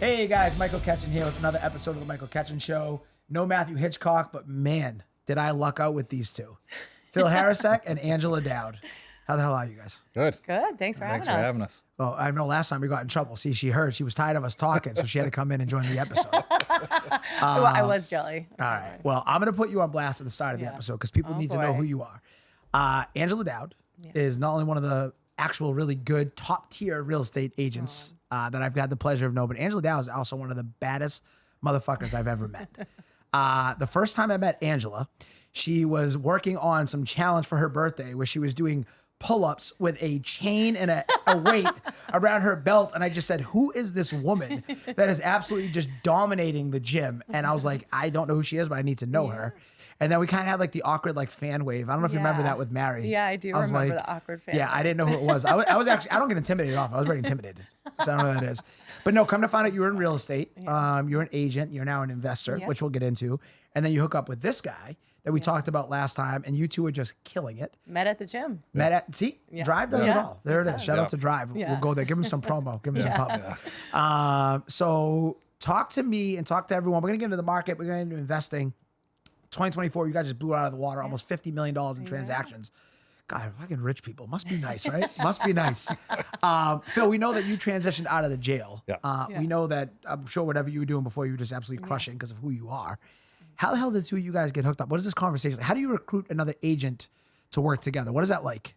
Hey guys, Michael Ketchen here with another episode of the Michael Ketchen Show. No Matthew Hitchcock, but man, did I luck out with these two. Phil Harasek and Angela Dowd. How the hell are you guys? Good. Good. Thanks for having us. Well, I know last time we got in trouble. See, she was tired of us talking, so she had to come in and join the episode. Well, I was jelly. All right. Well, I'm going to put you on blast at the start of the episode because people need to know who you are. Angela Dowd is not only one of the actual really good top tier real estate agents that I've had the pleasure of knowing, but Angela Dowd is also one of the baddest motherfuckers I've ever met. The first time I met Angela, she was working on some challenge for her birthday where she was doing pull-ups with a chain and a weight around her belt. And I just said, who is this woman that is absolutely just dominating the gym? And I was like, I don't know who she is, but I need to know her. And then we kind of had like the awkward like fan wave. I don't know if you remember that with Mary. Yeah, I do remember the awkward fan wave. I didn't know who it was. I was actually, I don't get intimidated off. I was very intimidated. So I don't know who that is. But no, come to find out you were in real estate. You're an agent. You're now an investor, which we'll get into. And then you hook up with this guy that we talked about last time, and you two are just killing it. Met at the gym. Drive does it all. There it is. Shout out to Drive. We'll go there. Give him some promo. Give him some pub. So talk to me and talk to everyone. We're going to get into the market. We're going to get into investing. 2024, you guys just blew it out of the water, almost $50 million in transactions. God, fucking rich people. Must be nice, right? Must be nice. Phil, we know that you transitioned out of the jail. We know that, I'm sure whatever you were doing before, you were just absolutely crushing because of who you are. How the hell did the two of you guys get hooked up? What is this conversation? How do you recruit another agent to work together? What is that like?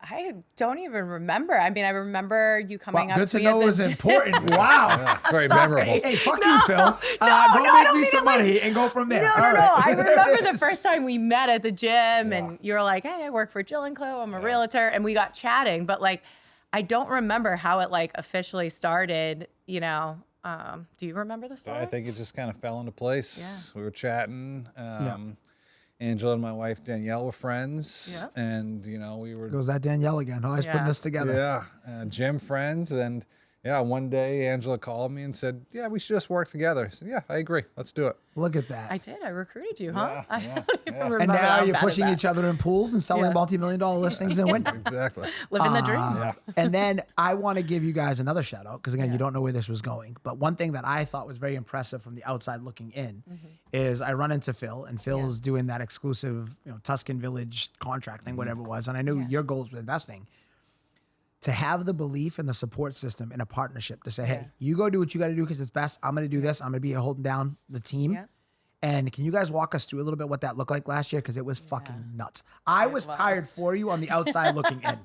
I don't even remember. I mean, I remember you coming up good to me know at is the important. Wow. Very memorable. Hey, fuck you, Phil. Go make me some money and go from there. No. I remember the first time we met at the gym and you were like, hey, I work for Jill and Chloe. I'm a realtor. And we got chatting. But like, I don't remember how it like officially started, you know. Do you remember the story? I think it just kind of fell into place. Yeah. We were chatting. Angela and my wife Danielle were friends, and you know we were. Goes that Danielle again? Always putting this together. Yeah, gym friends, and one day Angela called me and said, "Yeah, we should just work together." I said, "Yeah, I agree. Let's do it." Look at that. I did. I recruited you, huh? I don't even remember. And now you're pushing each other in pools and selling multi-million-dollar listings and winning. Exactly. Living the dream. And then I want to give you guys another shout out because again, you don't know where this was going. But one thing that I thought was very impressive from the outside looking in is I run into Phil, and Phil's doing that exclusive, Tuscan Village contract thing, whatever it was. And I knew your goals with investing. To have the belief and the support system in a partnership to say, hey, you go do what you got to do because it's best. I'm going to do this. I'm going to be holding down the team. Yeah. And can you guys walk us through a little bit what that looked like last year? Because it was fucking nuts. I was tired for you on the outside looking in.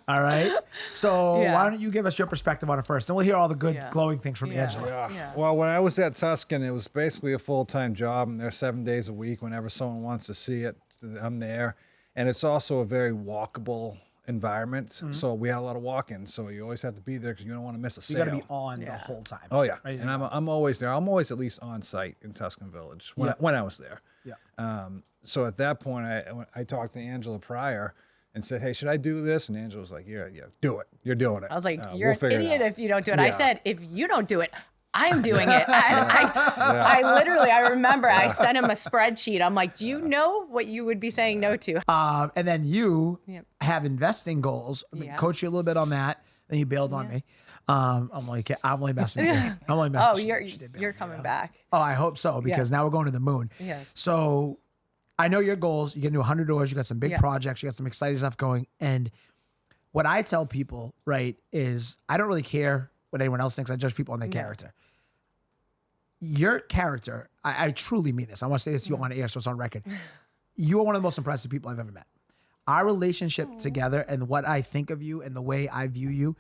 All right? So why don't you give us your perspective on it first? And we'll hear all the good glowing things from Angela. Yeah. Well, when I was at Tuscan, it was basically a full-time job. I'm there 7 days a week. Whenever someone wants to see it, I'm there. And it's also a very walkable environment. So we had a lot of walk-ins. So you always have to be there because you don't want to miss a sale. You got to be on the whole time. Oh yeah, and I'm always there. I'm always at least on site in Tuscan Village when I was there. Yeah. So at that point, I talked to Angela prior and said, "Hey, should I do this?" And Angela was like, "Yeah, do it. You're doing it." I was like, "You're an idiot if you don't do it." I said, "If you don't do it, I'm doing it." I literally, I remember I sent him a spreadsheet. I'm like, do you know what you would be saying no to? And then you have investing goals. Coach you a little bit on that. Then you bailed on me. I'm only messing with you. I'm only messing with you. You're coming back. Oh, I hope so, because now we're going to the moon. Yes. So I know your goals. You get into 100 doors. You got some big projects. You got some exciting stuff going. And what I tell people, right, is I don't really care what anyone else thinks. I judge people on their character. Your character, I truly mean this. I want to say this to you on air so it's on record. You are one of the most impressive people I've ever met. Our relationship together and what I think of you and the way I view you,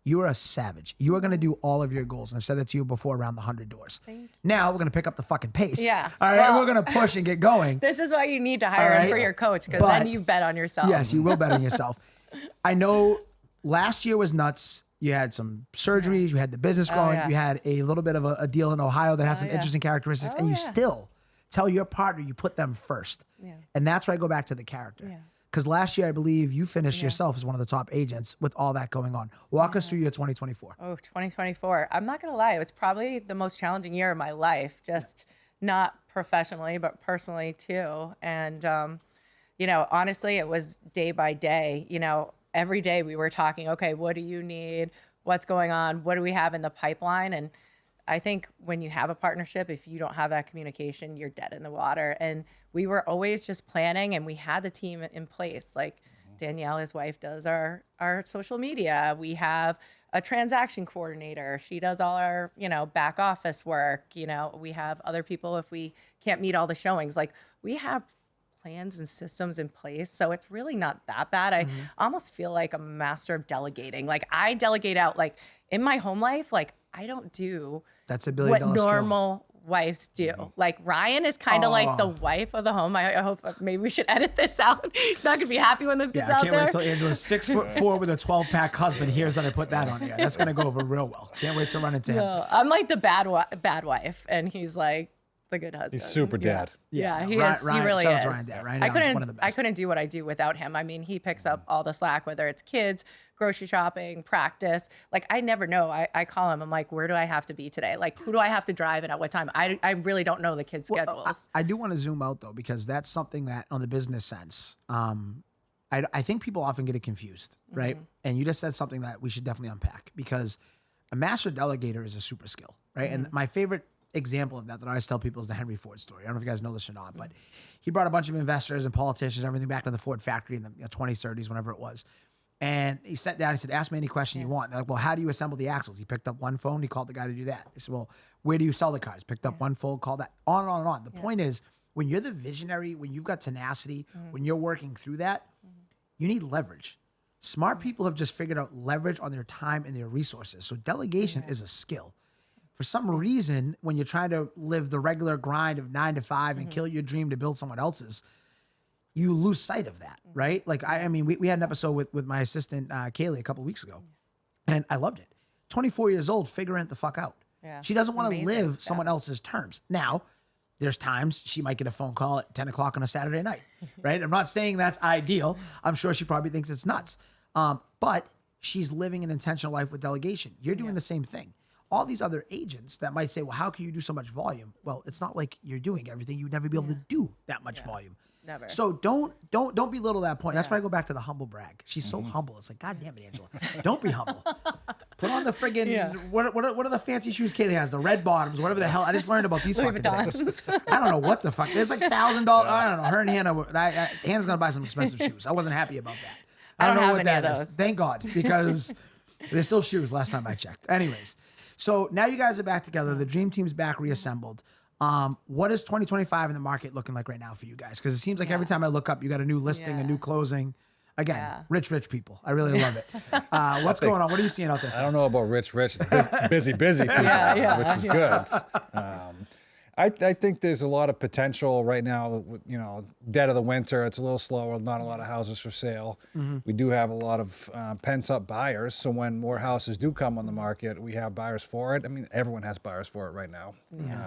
you are a savage. You are going to do all of your goals. And I've said that to you before around the 100 doors. Now we're going to pick up the fucking pace. Yeah. All right. We're going to push and get going. This is why you need to hire him for your coach, because then you bet on yourself. Yes, you will bet on yourself. I know last year was nuts. You had some surgeries, you had the business growing, you had a little bit of a deal in Ohio that had some interesting characteristics, and you still tell your partner you put them first. And that's where I go back to the character. Because last year, I believe you finished yourself as one of the top agents with all that going on. Walk us through your 2024. Oh, 2024. I'm not going to lie. It was probably the most challenging year of my life, just not professionally, but personally too. And, honestly, it was day by day. Every day we were talking, okay, what do you need? What's going on? What do we have in the pipeline? And I think when you have a partnership, if you don't have that communication, you're dead in the water. And we were always just planning, and we had the team in place. Like Danielle, his wife, does our social media. We have a transaction coordinator. She does all our, back office work. We have other people if we can't meet all the showings. Like, we have plans and systems in place. So it's really not that bad. I almost feel like I'm a master of delegating. Like, I delegate out, like, in my home life, like, I don't do that's $1 billion what normal wives do. Like, Ryan is kind of like the wife of the home. I hope maybe we should edit this out. He's not gonna be happy when this gets out there. I can't wait till Angela's 6'4" with a 12-pack husband hears that I put that on here. That's gonna go over real well. Can't wait to run into him. No, I'm like the bad wife, and he's like the good husband. He's super dad. Yeah, he Ryan, is. He really is. Ryan Dad. Ryan I Dad is one of the best. I couldn't do what I do without him. I mean, he picks up all the slack, whether it's kids, grocery shopping, practice. Like, I never know. I call him. I'm like, where do I have to be today? Like, who do I have to drive and at what time? I really don't know the kids' schedules. I do want to zoom out, though, because that's something that on the business sense, I think people often get it confused, right? And you just said something that we should definitely unpack, because a master delegator is a super skill, right? And my favorite example of that I always tell people is the Henry Ford story. I don't know if you guys know this or not, but he brought a bunch of investors and politicians, everything back to the Ford factory in the 20s, 30s, whenever it was. And he sat down and said, ask me any question you want. And they're like, well, how do you assemble the axles? He picked up one phone. He called the guy to do that. He said, well, where do you sell the cars? Picked up one phone, called that, on and on and on. The point is, when you're the visionary, when you've got tenacity, when you're working through that, you need leverage. Smart people have just figured out leverage on their time and their resources. So delegation is a skill. For some reason, when you're trying to live the regular grind of 9 to 5 and kill your dream to build someone else's, you lose sight of that, right? Like, I mean, we had an episode with my assistant, Kaylee, a couple of weeks ago, and I loved it. 24 years old, figuring it the fuck out. Yeah, she doesn't want to live stuff. someone else's terms. Now, there's times she might get a phone call at 10 o'clock on a Saturday night, right? I'm not saying that's ideal. I'm sure she probably thinks it's nuts. But she's living an intentional life with delegation. You're doing the same thing. All these other agents that might say, well, how can you do so much volume? Well, it's not like you're doing everything. You'd never be able to do that much volume. Never. So don't belittle that point. That's why I go back to the humble brag. She's so humble. It's like, God damn it, Angela. Don't be humble. Put on the friggin' what are the fancy shoes Kaylee has? The red bottoms, whatever the hell. I just learned about these fucking things. I don't know what the fuck. There's like $1,000. I don't know. Her and Hannah, Hannah's gonna buy some expensive shoes. I wasn't happy about that. I don't know what that is. Thank God, because they're still shoes last time I checked. Anyways, so now you guys are back together. The dream team's back reassembled. What is 2025 in the market looking like right now for you guys? Because it seems like every time I look up, you got a new listing, a new closing. Again, rich people. I really love it. What's going on? What are you seeing out there? I don't know about rich. It's busy people, which is good. I think there's a lot of potential right now. Dead of the winter, it's a little slower. Not a lot of houses for sale. We do have a lot of pent-up buyers. So when more houses do come on the market, we have buyers for it. I mean, everyone has buyers for it right now.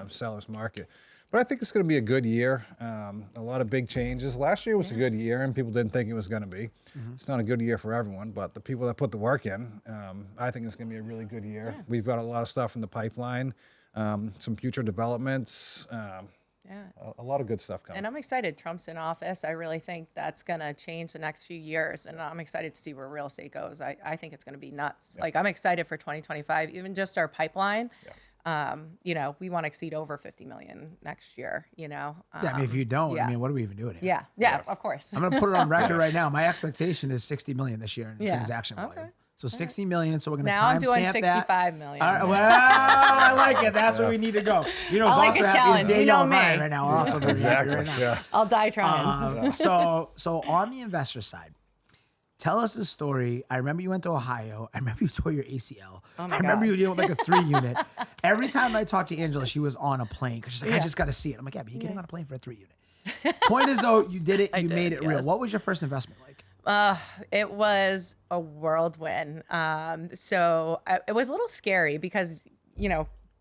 Seller's market. But I think it's going to be a good year. A lot of big changes. Last year was a good year, and people didn't think it was going to be. It's not a good year for everyone, but the people that put the work in, I think it's going to be a really good year. We've got a lot of stuff in the pipeline. Some future developments, a lot of good stuff coming. And I'm excited. Trump's in office. I really think that's going to change the next few years. And I'm excited to see where real estate goes. I think it's going to be nuts. Like, I'm excited for 2025, even just our pipeline. We want to exceed over 50 million next year, I mean, if you don't, I mean, what are we even doing here? Yeah, of course. I'm going to put it on record right now. My expectation is 60 million this year in transaction volume. So 60 million. So we're going to timestamp that. Now I'm doing 65 million. All right, well, I like it. That's where we need to go. I like a challenge. Danielle and Ryan right now. Also exactly. Right now. Yeah. I'll die trying. So on the investor side, tell us the story. I remember you went to Ohio. I remember you tore your ACL. I remember you dealing with like a 3-unit. Every time I talked to Angela, she was on a plane because she's like, I just got to see it. I'm like, yeah, but you're getting on a plane for a 3-unit. Point is, though, you did it. You made it real. What was your first investment like? It was a whirlwind. So it was a little scary because,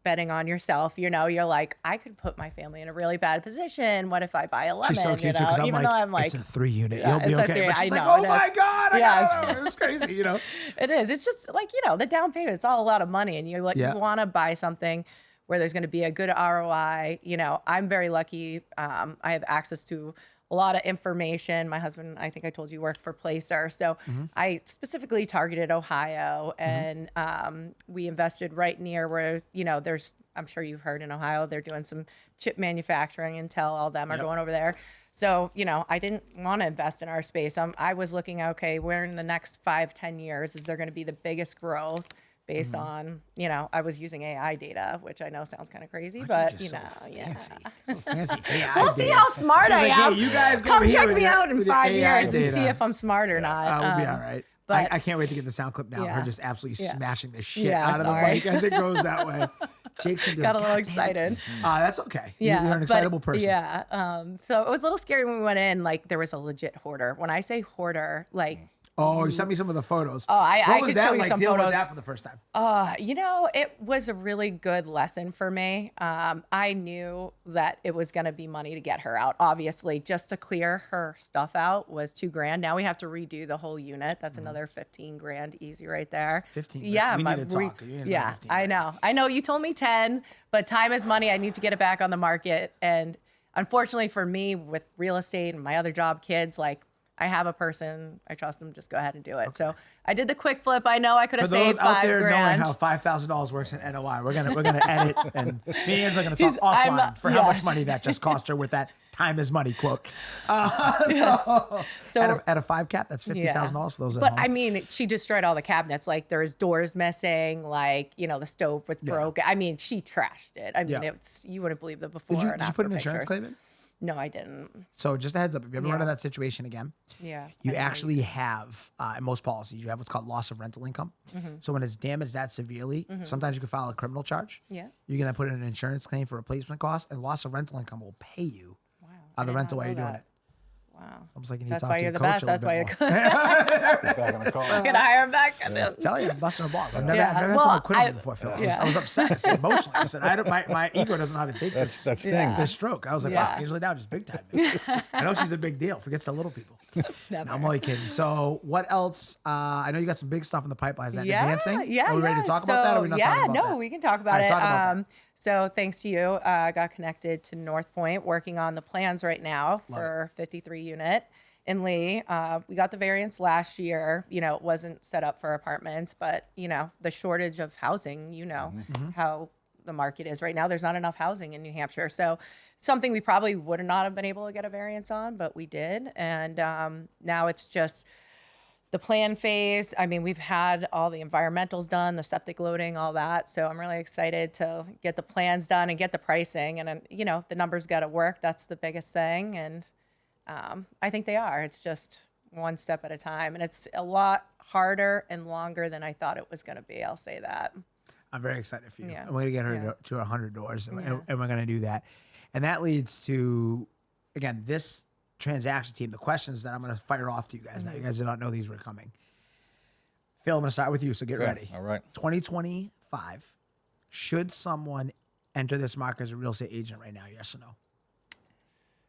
betting on yourself, you're like, I could put my family in a really bad position. What if I buy a lemon? She's so cute too, because I'm like, it's a 3-unit. You'll be okay. But she's like, oh my God, I got it. It's crazy, It is. It's just like, the down payment, it's all a lot of money. And you're like, you want to buy something where there's going to be a good ROI. I'm very lucky. I have access to a lot of information. My husband, I think I told you, worked for Placer. So I specifically targeted Ohio, and we invested right near where, I'm sure you've heard in Ohio, they're doing some chip manufacturing. Intel, all them are going over there. So, I didn't want to invest in our space. I was looking, okay, where in the next 5-10 years is there going to be the biggest growth based on, I was using AI data, which I know sounds kind of crazy, but fancy. So fancy AI we'll see how smart I am. Hey, you guys go come here check me out in 5 years data. and see if I'm smart or not. We'll be all right. But I can't wait to get the sound clip now. Her just absolutely smashing the shit out of the mic as it goes that way. Jake's got a little excited. That's okay. Yeah, you're an excitable person. Yeah. So it was a little scary when we went in. Like, there was a legit hoarder. When I say hoarder, like. Oh, you sent me some of the photos. Oh, I could show you some dealing photos. with that for the first time? It was a really good lesson for me. I knew that it was going to be money to get her out. Obviously, just to clear her stuff out was $2,000. Now we have to redo the whole unit. That's another $15,000 easy right there. 15. Yeah, we need to talk. Yeah, I know. I know you told me 10, but time is money. I need to get it back on the market. And unfortunately for me, with real estate and my other job, kids, like, I have a person, I trust them, just go ahead and do it. Okay. So I did the quick flip. I know I could have saved $5,000. For those out there knowing how $5,000 works in NOI, we're gonna edit, and me and Angela are gonna talk offline for how much money that just cost her with that time is money quote. So at a 5 cap, that's $50,000 for those at home. But I mean, she destroyed all the cabinets. Like, there's doors missing. Like, the stove was broken. I mean, she trashed it. I mean, you wouldn't believe the before and after Did you put an pictures. insurance claim in? No, I didn't. So just a heads up, if you ever run into that situation again, you actually have, in most policies, you have what's called loss of rental income. So when it's damaged that severely, sometimes you can file a criminal charge. Yeah. You're going to put in an insurance claim for replacement costs, and loss of rental income will pay you the rental while you're doing it. Wow. Sounds like you need That's to talk why to you're your the coach best. That's why you're Back on the call. I'm gonna hire him back. Tell you, I'm busting her balls. I've never had someone quit me before, Phil. I was upset. I said emotionally. I said, my ego doesn't know how to take this. That stings. This stroke. I was like, wow, Angela Dowd just big time. I know she's a big deal. Forgets the little people. No, I'm only kidding. So what else? I know you got some big stuff in the pipeline. Is that advancing? Yeah. Are we ready to talk about that? Or are we not talking about that? We can talk about it. Talk about that. So thanks to you, I got connected to North Point, working on the plans right now for 53 unit. In Lee, we got the variance last year. It wasn't set up for apartments, but the shortage of housing, how the market is right now. There's not enough housing in New Hampshire. So something we probably would not have been able to get a variance on, but we did. And now it's just the plan phase. I mean, we've had all the environmentals done, the septic loading, all that. So I'm really excited to get the plans done and get the pricing. And, the numbers got to work. That's the biggest thing. And I think they are. It's just one step at a time. And it's a lot harder and longer than I thought it was going to be. I'll say that. I'm very excited for you. I'm going to get her to 100 doors, and we're going to do that. And that leads to, again, this transaction team, the questions that I'm going to fire off to you guys now. You guys did not know these were coming. Phil, I'm going to start with you, so get ready. All right. 2025, should someone enter this market as a real estate agent right now, yes or no?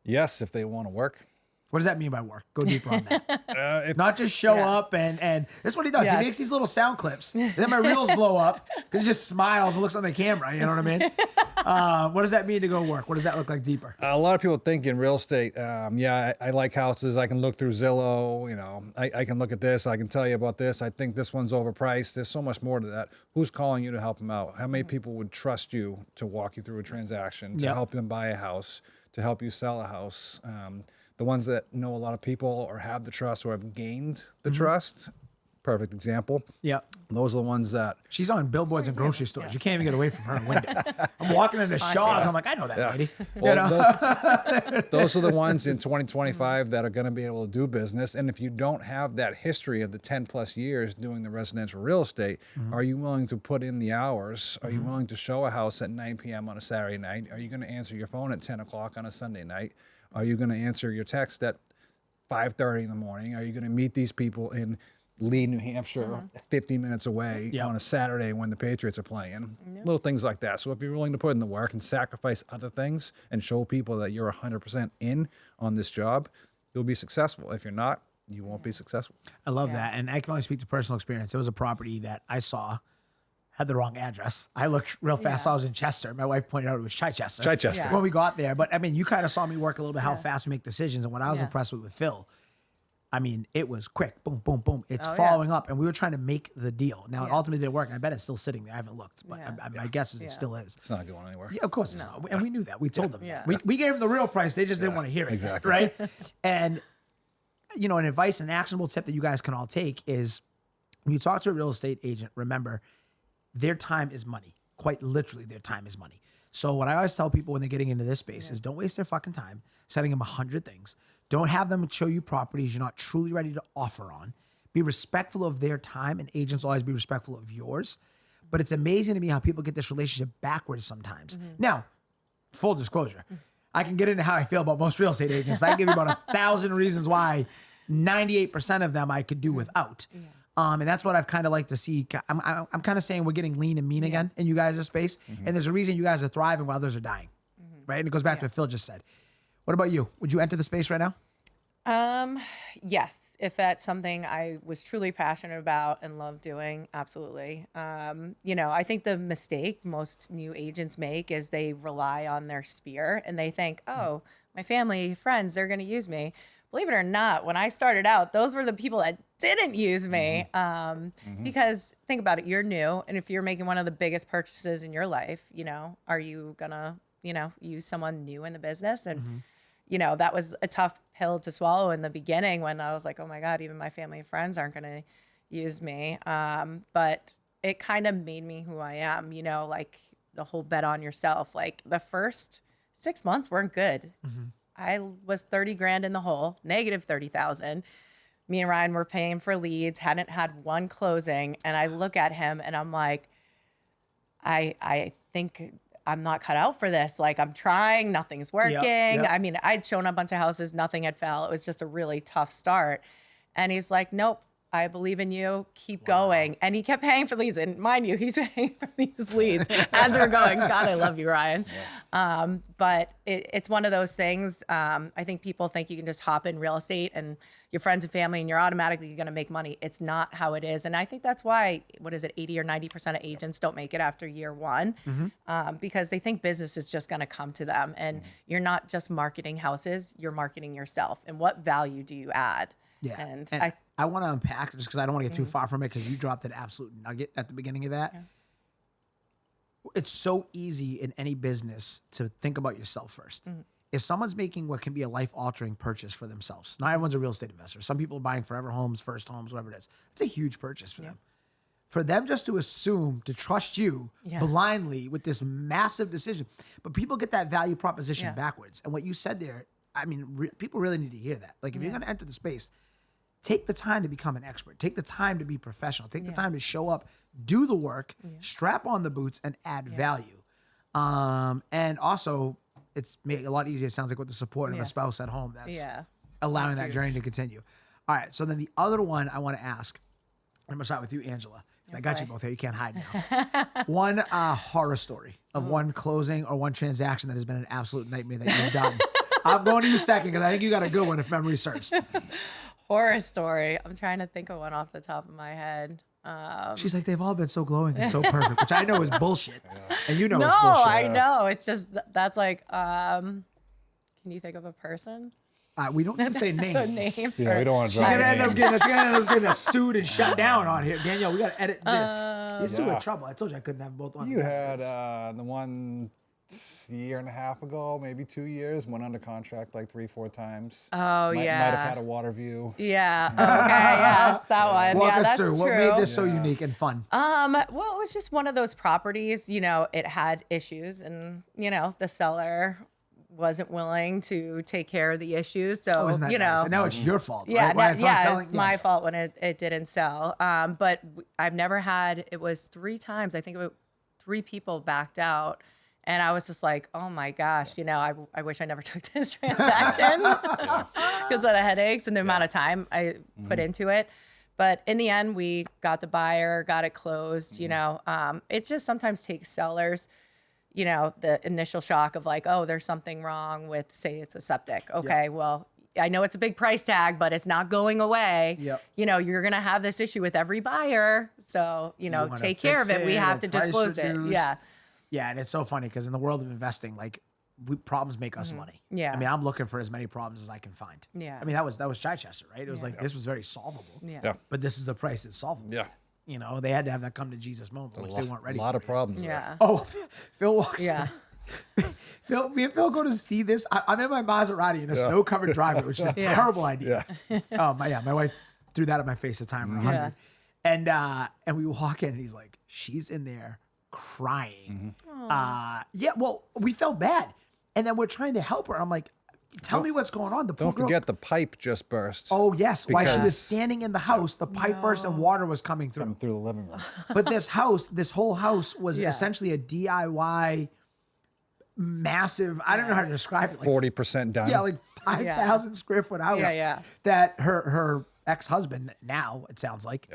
Yes, if they want to work. What does that mean by work? Go deeper on that. Not just show up and that's what he does. He makes these little sound clips. And then my reels blow up because he just smiles and looks on the camera. You know what I mean? What does that mean to go work? What does that look like deeper? A lot of people think in real estate, I like houses. I can look through Zillow. I can look at this. I can tell you about this. I think this one's overpriced. There's so much more to that. Who's calling you to help them out? How many people would trust you to walk you through a transaction, to help them buy a house, to help you sell a house? The ones that know a lot of people or have the trust or have gained the trust, perfect example. Yeah. Those are the ones that... She's on billboards in grocery stores. You can't even get away from her window. I'm walking into Shaw's. I'm like, I know that lady. Well, those are the ones in 2025 that are going to be able to do business. And if you don't have that history of the 10 plus years doing the residential real estate, are you willing to put in the hours? Are you willing to show a house at 9 p.m. on a Saturday night? Are you going to answer your phone at 10 o'clock on a Sunday night? Are you going to answer your text at 5:30 in the morning? Are you going to meet these people in Lee, New Hampshire, 50 minutes away on a Saturday when the Patriots are playing? Little things like that. So if you're willing to put in the work and sacrifice other things and show people that you're 100% in on this job, you'll be successful. If you're not, you won't be successful. I love that. And I can only speak to personal experience. There was a property that I saw had the wrong address. I looked real fast. I was in Chester. My wife pointed out it was Chichester. Chichester. Yeah. When we got there. But I mean, you kind of saw me work a little bit how fast we make decisions. And what I was impressed with Phil, I mean, it was quick. Boom, boom, boom. It's following up. And we were trying to make the deal. Now, it ultimately didn't work. And I bet it's still sitting there. I haven't looked. But my guess is it still is. It's not going anywhere. Yeah, of course it's not. And we knew that. We told them that. We gave them the real price. They just didn't want to hear it. Exactly. Right? And, you know, an advice, an actionable tip that you guys can all take is when you talk to a real estate agent, remember, their time is money. Quite literally, their time is money. So what I always tell people when they're getting into this space is don't waste their fucking time sending them 100 things. Don't have them show you properties you're not truly ready to offer on. Be respectful of their time, and agents will always be respectful of yours. But it's amazing to me how people get this relationship backwards sometimes. Now, full disclosure, I can get into how I feel about most real estate agents. I can give you about 1,000 reasons why 98% of them I could do without. And that's what I've kind of like to see. I'm kind of saying we're getting lean and mean again in you guys' space. And there's a reason you guys are thriving while others are dying. Right? And it goes back to what Phil just said. What about you? Would you enter the space right now? Yes. If that's something I was truly passionate about and love doing, absolutely. You know, I think the mistake most new agents make is they rely on their sphere and they think, oh, my family, friends, they're going to use me. Believe it or not, when I started out, those were the people that didn't use me. Because think about it, you're new. And if you're making one of the biggest purchases in your life, you know, are you going to, you know, use someone new in the business? And, you know, that was a tough pill to swallow in the beginning when I was like, oh my God, even my family and friends aren't going to use me. But it kind of made me who I am, you know, like the whole bet on yourself. Like the first 6 months weren't good. I was 30 grand in the hole, negative 30,000. Me and Ryan were paying for leads, hadn't had one closing. And I look at him and I'm like, I think I'm not cut out for this. Like I'm trying, nothing's working. I mean, I'd shown a bunch of houses, nothing had fell. It was just a really tough start. And he's like, nope, I believe in you. Keep going. And he kept paying for leads. And mind you, he's paying for these leads as we're going. God, I love you, Ryan. But it's one of those things. I think people think you can just hop in real estate and your friends and family and you're automatically going to make money. It's not how it is. And I think that's why, 80 or 90% of agents don't make it after year one because they think business is just going to come to them. And you're not just marketing houses, you're marketing yourself. And what value do you add? Yeah. And I want to unpack just because I don't want to get too far from it because you dropped an absolute nugget at the beginning of that. It's so easy in any business to think about yourself first. If someone's making what can be a life-altering purchase for themselves, not everyone's a real estate investor. Some people are buying forever homes, first homes, whatever it is. It's a huge purchase for them. For them just to assume, to trust you blindly with this massive decision. But people get that value proposition backwards. And what you said there, I mean, people really need to hear that. Like if you're going to enter the space, take the time to become an expert. Take the time to be professional. Take the time to show up, do the work, strap on the boots, and add value. And also, it's made it a lot easier, it sounds like, with the support of a spouse at home that's allowing that journey to continue. All right, so then the other one I want to ask, I'm going to start with you, Angela. I got you both here. You can't hide now. One horror story of one closing or one transaction that has been an absolute nightmare that you've done. I'm going to you second because I think you got a good one if memory serves. Horror story. I'm trying to think of one off the top of my head. She's like, they've all been so glowing and so perfect, which I know is bullshit. And you know no, it's bullshit. I know. It's just, that's like, can you think of a person? We don't need to say names. Yeah, we don't want to She's drop gonna end up names. getting us sued and shut down on here. Danielle, we got to edit this. You're still in trouble. I told you I couldn't have both on. You had the one year and a half ago, maybe 2 years, went under contract like 3-4 times. Oh, Might have had a water view. Yeah. Okay. Yes, that one. Walk us that's through. true. What made this so unique and fun? Well, it was just one of those properties, you know, it had issues and, you know, the seller wasn't willing to take care of the issues. So, Isn't that you know. nice? And now it's your fault, Yeah, right? Why it's not selling? it's my fault when it didn't sell. But I've never had, it was 3 times, I think 3 people backed out. And I was just like, oh my gosh, you know, I wish I never took this transaction because of the headaches and the amount of time I put into it. But in the end, we got the buyer, got it closed, you know. It just sometimes takes sellers, you know, the initial shock of like, oh, there's something wrong with, say it's a septic. Okay, well, I know it's a big price tag, but it's not going away. Yep. You know, you're going to have this issue with every buyer. So, you know, take care of it. We have to disclose it. Yeah. Yeah. And it's so funny because in the world of investing, like problems make us money. Yeah. I mean, I'm looking for as many problems as I can find. Yeah. I mean, that was Chichester, right? It was like, this was very solvable. Yeah. But this is the price it's solvable. Yeah. You know, they had to have that come to Jesus moment, which they weren't ready for. A lot of yet. problems. Yeah. Oh, Phil walks. Yeah. Me and Phil go to see this. I'm in my Maserati in a snow-covered driveway, which is a terrible idea. Yeah. My wife threw that at my face at time we're hungry. And we walk in and he's like, she's in there crying. Well, we felt bad. And then we're trying to help her. I'm like, tell me what's going on. The poor Don't girl. forget the pipe just burst. Oh, yes. While she was Because- standing in the house, the pipe burst and water was coming through. Through the living room. But this whole house was essentially a DIY massive, I don't know how to describe it. Like 40% done. Yeah, like 5,000 square foot house that her ex-husband, now it sounds like,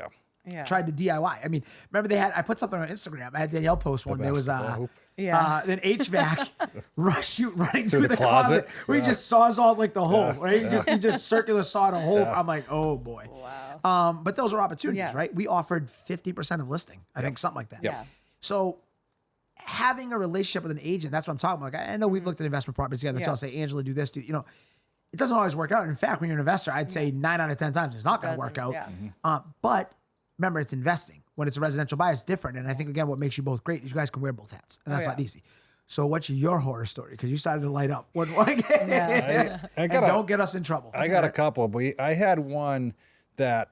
tried to DIY. I mean, remember I put something on Instagram. I had Danielle post one. There was then HVAC running through the closet where he just saws off like the hole, right? He just circular sawed a hole. I'm like, oh boy. Wow. But those are opportunities, right? We offered 50% of listing. I think something like that. Yeah. So having a relationship with an agent, that's what I'm talking about. Like, I know we've looked at investment properties together. So I'll say, Angela, do this, you know, it doesn't always work out. In fact, when you're an investor, I'd say 9 out of 10 times it's not going to work out. Yeah. But remember, it's investing. When it's a residential buyer, it's different. And I think, again, what makes you both great is you guys can wear both hats. And that's not easy. So what's your horror story? Because you started to light up. I don't get us in trouble. I got a couple. But I had one that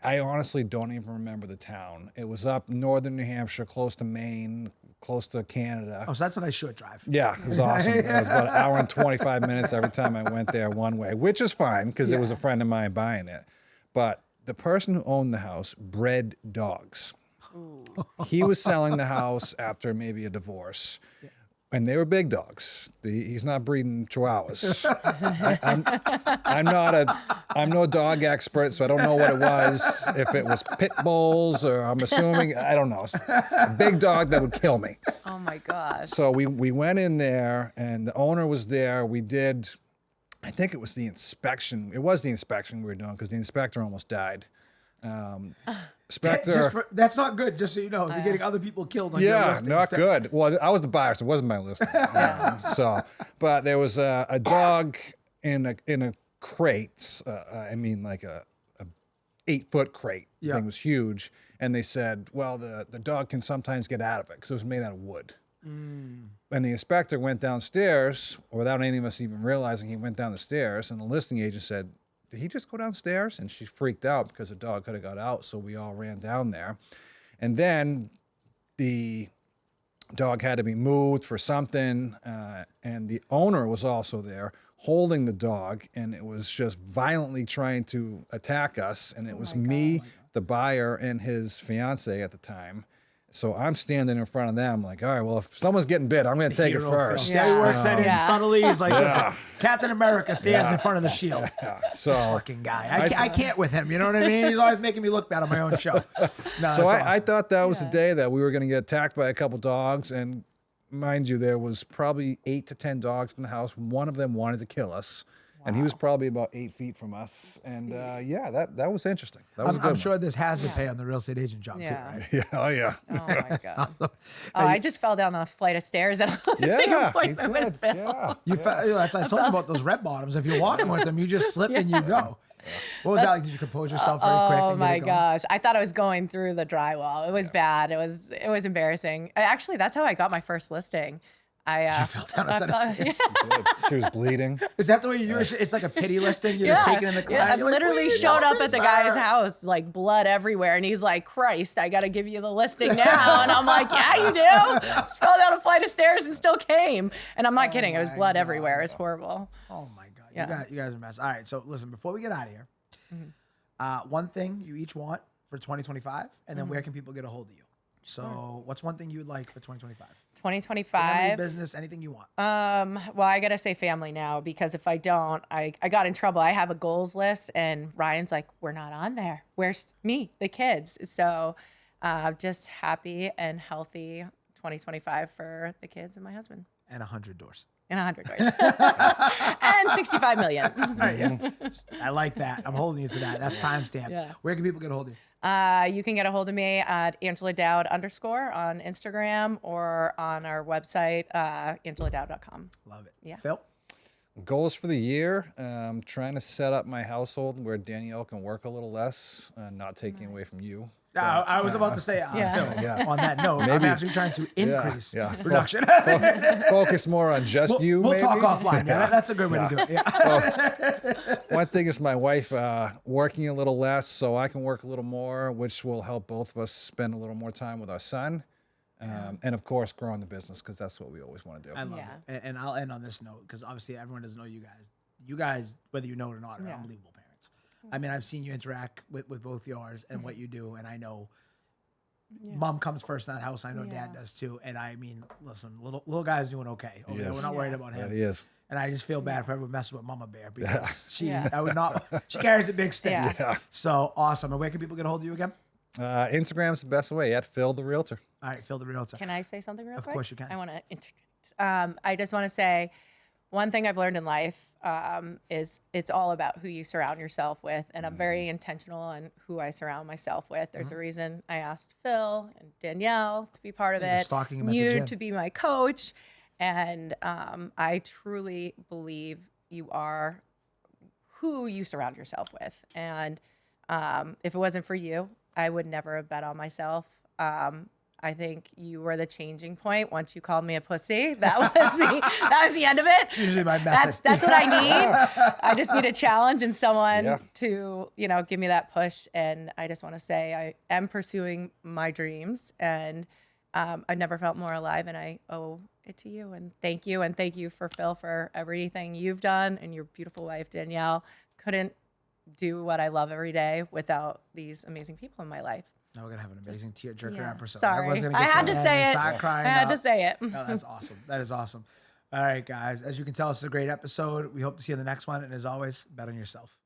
I honestly don't even remember the town. It was up northern New Hampshire, close to Maine, close to Canada. Oh, so that's a nice short drive. Yeah, it was awesome. It was about an hour and 25 minutes every time I went there one way, which is fine because it was a friend of mine buying it. But the person who owned the house bred dogs. He was selling the house after maybe a divorce. And they were big dogs. He's not breeding Chihuahuas. I'm no dog expert, so I don't know what it was. If it was pit bulls, or I'm assuming, I don't know. A big dog that would kill me. Oh my gosh. So we went in there, and the owner was there. We did, I think it was the inspection. It was the inspection we were doing because the inspector almost died. Inspector. That's not good, just so you know. If you're getting other people killed on your listings. Not good. Well, I was the buyer, so it wasn't my listing. But there was a dog in a crate. I mean, like a 8-foot crate. The thing was huge. And they said, well, the dog can sometimes get out of it because it was made out of wood. And the inspector went downstairs, without any of us even realizing, he went down the stairs, and the listing agent said, did he just go downstairs? And she freaked out because the dog could have got out, so we all ran down there. And then the dog had to be moved for something, and the owner was also there holding the dog, and it was just violently trying to attack us, and it was me, the buyer, and his fiance at the time. So I'm standing in front of them like, all right, well, if someone's getting bit, I'm going to take it first. Yeah. He works that in subtly. He's like, listen, Captain America stands in front of the shield. So this fucking guy. I can't with him. You know what I mean? He's always making me look bad on my own show. No, so awesome. I thought that was the day that we were going to get attacked by a couple dogs. And mind you, there was probably 8 to 10 dogs in the house. One of them wanted to kill us. And he was probably about 8 feet from us. And that was interesting. That was I'm sure this has to pay on the real estate agent job too, right? Yeah. Oh, yeah. Oh my God. I just fell down a flight of stairs at a listing appointment with Phil. That's I told you about those red bottoms. If you're walking with them, you just slip and you go. What was that like? Did you compose yourself very quick? Oh my gosh. I thought I was going through the drywall. It was bad. It was embarrassing. Actually, that's how I got my first listing. You fell down a set of stairs. She was bleeding. Is that the way you do it? It's like a pity listing. You're just taking in the car. I literally showed up at the guy's house, like blood everywhere. And he's like, Christ, I got to give you the listing now. And I'm like, yeah, you do. Just fell down a flight of stairs and still came. And I'm not kidding. It was blood everywhere. It's horrible. Oh my God. You guys are a mess. All right. So listen, before we get out of here, one thing you each want for 2025, and then where can people get a hold of you? So what's one thing you would like for 2025? 2025. Family, business, anything you want. Well, I got to say family now, because if I don't, I got in trouble. I have a goals list and Ryan's like, we're not on there. Where's me, the kids? So just happy and healthy 2025 for the kids and my husband. And 100 doors. And 100 doors. And 65 million. Right, yeah. I like that. I'm holding you to that. That's timestamped. Yeah. Where can people get a hold of you? You can get a hold of me at Angela Dowd _ on Instagram or on our website, angeladowd.com. Love it. Yeah. Phil? Goals for the year, trying to set up my household where Danielle can work a little less, not taking away from you. I was about to say, Phil, on that note, I'm actually trying to increase production. Focus more on just you, We'll maybe? talk offline. Yeah, that's a good way to do it. Yeah. One thing is my wife working a little less, so I can work a little more, which will help both of us spend a little more time with our son. And of course, growing the business, because that's what we always want to do. I love it. And I'll end on this note, because obviously everyone doesn't know you guys. You guys, whether you know it or not, are unbelievable parents. I mean, I've seen you interact with both yours and what you do, and I know mom comes first in that house. I know dad does too. And I mean, listen, little guy's doing okay. We're not worried about him. That he is. And I just feel bad for everyone messing with Mama Bear, because she carries a big stick. Yeah. So awesome. And where can people get a hold of you again? Instagram's the best way, at Phil the Realtor. All right, Phil the Realtor. Can I say something real quick? Of course you can. I want to integrate. I just want to say one thing I've learned in life is it's all about who you surround yourself with. And I'm very intentional on who I surround myself with. There's a reason I asked Phil and Danielle to be part of it. Stalking him at the you gym. to be my coach. And I truly believe you are who you surround yourself with. And if it wasn't for you, I would never have bet on myself. I think you were the changing point. Once you called me a pussy, that was the end of it. It's usually my method. That's what I need. I just need a challenge and someone to, give me that push. And I just want to say I am pursuing my dreams, and I've never felt more alive, and I owe it to you. And thank you. And thank you for Phil for everything you've done, and your beautiful wife, Danielle. Couldn't do what I love every day without these amazing people in my life. Now we're going to have an amazing tear-jerker episode. Sorry. Everyone's gonna get I had to say it. start crying I had up. to say it. No, that's awesome. That is awesome. All right, guys. As you can tell, it's a great episode. We hope to see you in the next one. And as always, bet on yourself.